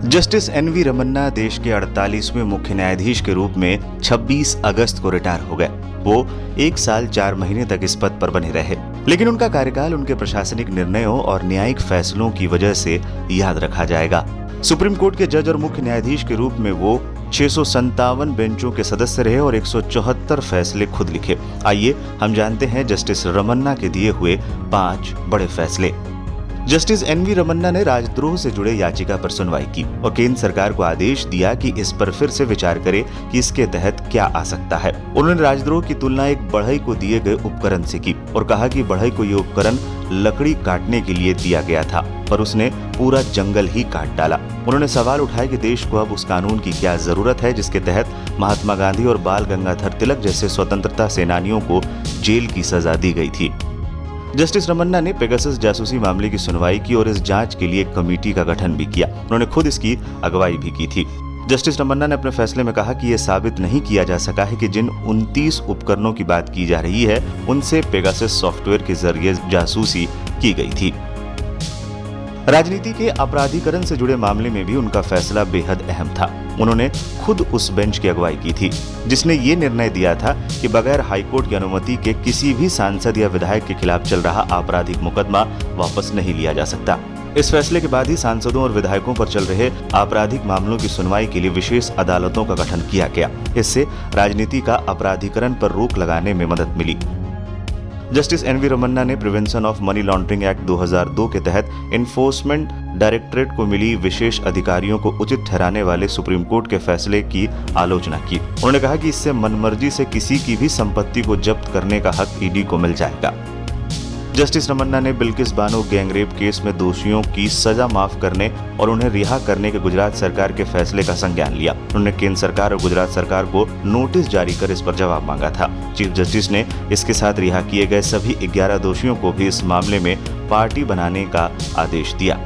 Justice N V Ramana देश के 48वें मुख्य न्यायाधीश के रूप में 26 अगस्त को रिटायर हो गए। वो 1 साल 4 महीने तक इस पद पर बने रहे, लेकिन उनका कार्यकाल उनके प्रशासनिक निर्णयों और न्यायिक फैसलों की वजह से याद रखा जाएगा। सुप्रीम कोर्ट के जज और मुख्य न्यायाधीश के रूप में वो 657 बेंचों के सदस्य रहे और 174 फैसले खुद लिखे। आइए हम जानते हैं जस्टिस रमन्ना के दिए हुए 5 बड़े फैसले। जस्टिस एनवी रमन्ना ने राजद्रोह से जुड़े याचिका पर सुनवाई की और केंद्र सरकार को आदेश दिया कि इस पर फिर से विचार करे कि इसके तहत क्या आ सकता है। उन्होंने राजद्रोह की तुलना एक बढ़ई को दिए गए उपकरण से की और कहा कि बढ़ई को ये उपकरण लकड़ी काटने के लिए दिया गया था, पर उसने पूरा जंगल ही काट डाला। उन्होंने सवाल उठाया कि देश को अब उस कानून की क्या जरूरत है जिसके तहत महात्मा गांधी और बाल गंगाधर तिलक जैसे स्वतंत्रता सेनानियों को जेल की सजा दी गई थी। जस्टिस रमन्ना ने पेगासस जासूसी मामले की सुनवाई की और इस जांच के लिए एक कमेटी का गठन भी किया। उन्होंने खुद इसकी अगुवाई भी की थी। जस्टिस रमन्ना ने अपने फैसले में कहा कि यह साबित नहीं किया जा सका है कि जिन 29 उपकरणों की बात की जा रही है उनसे पेगासस सॉफ्टवेयर के जरिए जासूसी की गई थी। राजनीति के अपराधीकरण से जुड़े मामले में भी उनका फैसला बेहद अहम था। उन्होंने खुद उस बेंच की अगुवाई की थी जिसने ये निर्णय दिया था कि बगैर हाईकोर्ट की अनुमति के किसी भी सांसद या विधायक के खिलाफ चल रहा आपराधिक मुकदमा वापस नहीं लिया जा सकता। इस फैसले के बाद ही सांसदों और विधायकों पर चल रहे आपराधिक मामलों की सुनवाई के लिए विशेष अदालतों का गठन किया गया। इससे राजनीति का अपराधीकरण पर रोक लगाने में मदद मिली। जस्टिस एनवी रमन्ना ने prevention of money laundering act 2002 के तहत एनफोर्समेंट डायरेक्टरेट को मिली विशेष अधिकारियों को उचित ठहराने वाले सुप्रीम कोर्ट के फैसले की आलोचना की। उन्होंने कहा कि इससे मनमर्जी से किसी की भी संपत्ति को जब्त करने का हक ईडी को मिल जाएगा। जस्टिस रमन्ना ने बिल्किस बानो गैंगरेप केस में दोषियों की सजा माफ करने और उन्हें रिहा करने के गुजरात सरकार के फैसले का संज्ञान लिया। उन्होंने केंद्र सरकार और गुजरात सरकार को नोटिस जारी कर इस पर जवाब मांगा था। चीफ जस्टिस ने इसके साथ रिहा किए गए सभी 11 दोषियों को भी इस मामले में पार्टी बनाने का आदेश दिया।